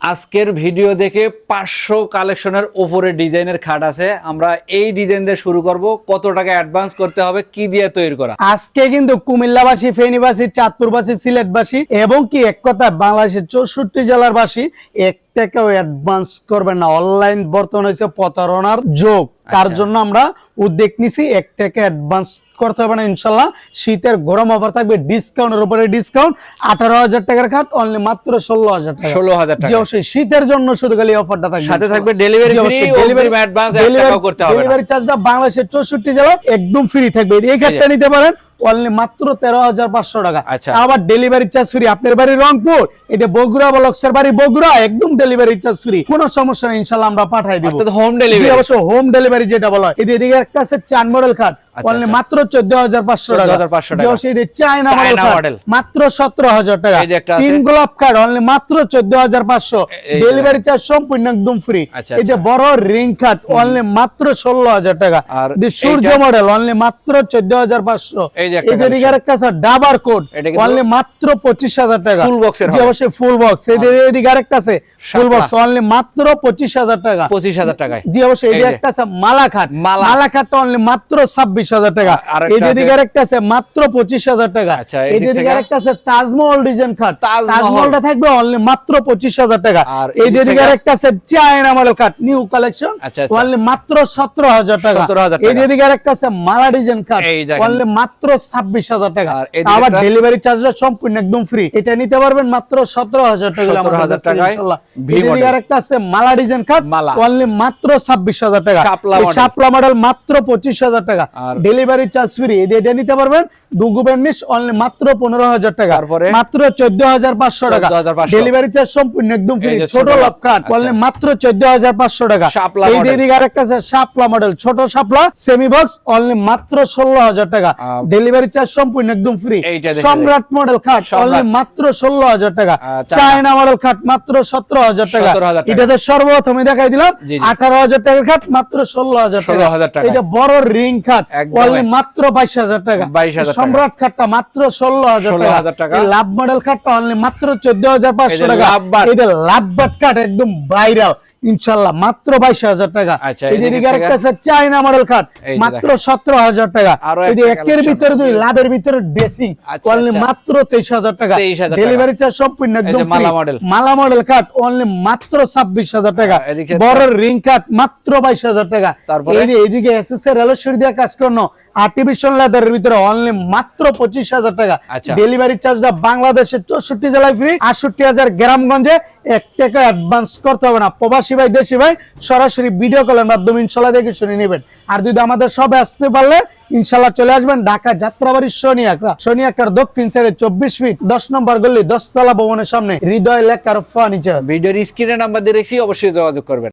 আজকের ভিডিও দেখে 500 কালেকশনের উপরে ডিজাইনের খাট আছে। আমরা এই ডিজাইন দিয়ে শুরু করব। কত টাকা অ্যাডভান্স করতে হবে, কি দিয়ে তৈরি করা? আজকে কিন্তু কুমিল্লাবাসী, ফেনীবাসী, চাঁদপুরবাসী, সিলেটবাসী এবং কি এক কথা বাংলাদেশের 64 জেলার বাসী এক টাকাও অ্যাডভান্স করবেন না। অনলাইন বর্তমান হয়েছে প্রতারণার যোগ, তার জন্য আমরা উদ্যোগ নিছি 1 টাকা অ্যাডভান্স করতে হবে না ইনশাল্লাহ। শীতের গরম অফার থাকবে, ডিসকাউন্টের উপরে ডিসকাউন্ট। 18,000 টাকার খাট অনলি মাত্র 16,000 টাকা। 16,000 টাকা। জি অবশ্যই শীতের জন্য শুধু খালি অফারটা থাকবে, সাথে থাকবে ডেলিভারি ফ্রি, অগ্রিম অ্যাডভান্স 1 টাকাও করতে হবে না। ডেলিভারি চার্জটা বাংলাদেশের 64 জেলা একদম ফ্রি থাকবে। এই খাটটা নিতে পারেন অনলি মাত্র 13,500 টাকা। আবার ডেলিভারি চার্জ ফ্রি। আপনার বাড়ি রংপুর, এটা বগুড়া বলক্সের বাড়ি বগুড়া, একদম ডেলিভারি চার্জ ফ্রি, কোনো সমস্যা নেই, ইনশাআল্লাহ আমরা পাঠিয়ে দিব। অর্থাৎ হোম ডেলিভারি। অবশ্য হোম ডেলিভারি যেটা বলা হয়। এদিকে একটা আছে চান মডেল খাট অনলি মাত্র 14,500 টাকা। চায়না মডেল মাত্র 17,000 টাকা। তিন গোলাপ কার্ড অনলি মাত্র 14,500, ডেলিভারি চার্জ সম্পূর্ণ একদম ফ্রি। এই যে বড় রিং কাট অনলি মাত্র 16,000 টাকা। সূর্য মডেল অনলি মাত্র 14,500। এদিকে আরেকটা আছে ডাবার কোড অনলি মাত্র 25,000 টাকা। ফুল বক্সের হবে, অবশ্যই ফুল বক্স। এদিকে আরেকটা আছে ফুল বক্স অনলি মাত্র 25,000 টাকা। 25,000 টাকায়। জি অবশ্যই। এদিকে একটা আছে মালা খাট, মালা খাট অনলি মাত্র 26,000 টাকা। এদিকে আরেকটা আছে মাত্র 25,000 টাকা। এদিকে আরেকটা আছে তাজমহল ডিজাইন খাট, তাজমহলটা থাকবে অনলি মাত্র 25,000 টাকা। এদিকে আরেকটা আছে চায়না মডেল খাট নিউ কালেকশন অনলি মাত্র 17,000 টাকা। এদিকে আরেকটা আছে মালা ডিজাইন খাট অনলি মাত্র 26,000 টাকা। আবার ডেলিভারি চার্জটা সম্পূর্ণ একদম ফ্রি। এটা নিতে পারবেন মাত্র 17,000 টাকা ইনশাআল্লাহ। এদিকে আরেকটা আছে মালা ডিজাইন খাট অনলি মাত্র 26,000 টাকা। শাপলা মডেল মাত্র 25,000 টাকা, ডেলিভারি চার্জ ফ্রি। এটা নিতে পারবেন ডুগু বার্নিশ অনলি মাত্র 15,000 টাকা, মাত্র 14,500 টাকা, ডেলিভারি চার্জ সম্পূর্ণ একদম ফ্রি। ছোট লাভ কাট অনলি মাত্র 14,500 টাকা। এদিকে আরেকটা আছে শাপলা মডেল ছোট শাপলা সেমি বক্স অনলি মাত্র 16,000 টাকা, ডেলিভারি চার্জ সম্পূর্ণ একদম ফ্রি। সম্রাট মডেল খাট অনলি মাত্র 16,000 টাকা। চায়না মডেল খাট মাত্র 17,000 টাকা। এটাতে সর্বপ্রথমে দেখাই দিলাম 18,000 টাকার খাট মাত্র 16,000 টাকা। এটা বড় রিং খাট অনলি মাত্র 22,000 টাকা। সম্রাট খাটটা মাত্র 16,000 টাকা। লাভ মডেল খাটটা অনলি মাত্র 14,500 টাকা। এটা লাভবাট কাট একদম ভাইরাল ইনশাআল্লাহ মাত্র 22,000 টাকা। এদিকে আরেকটা আছে চায়না মডেল খাট মাত্র 17,000 টাকা। এই একের ভিতরে দুই লাভের ভিতরে ড্রেসিং অনলি মাত্র 23,000 টাকা, ডেলিভারি চার্জ সম্পূর্ণ একদম ফ্রি। মালা মডেল খাট অনলি মাত্র 26,000 টাকা। বড় রিং খাট মাত্র 22,000 টাকা। এইদিকে এসএসএর রেলসরি দিয়ে কাজ করানো আর্টিফিশিয়াল লেদারের ভিতরে অনলি মাত্র 25,000 টাকা। ডেলিভারি চার্জটা বাংলাদেশের 64 জেলায় ফ্রি। 68,000 গ্রামগঞ্জে 1 টাকা অ্যাডভান্স করতে হবে না। প্রবাসী ভাই দেশি ভাই সরাসরি ভিডিও কলের মাধ্যমে ইনশাআল্লাহ দেখে শুনে নেবেন। আর যদি আমাদের সবে আসতে পারলে ইনশাআল্লাহ চলে আসবেন ঢাকা যাত্রাবাড়ি শনি আখড়া দক্ষিণ সাইডে 24 ফিট 10 নম্বর গলি 10 তলা ভবনের সামনে হৃদয় লেখার ফার্নিচার। ভিডিওর স্ক্রিনে নাম্বার দিয়ে রেখেছি, অবশ্যই যোগাযোগ করবেন।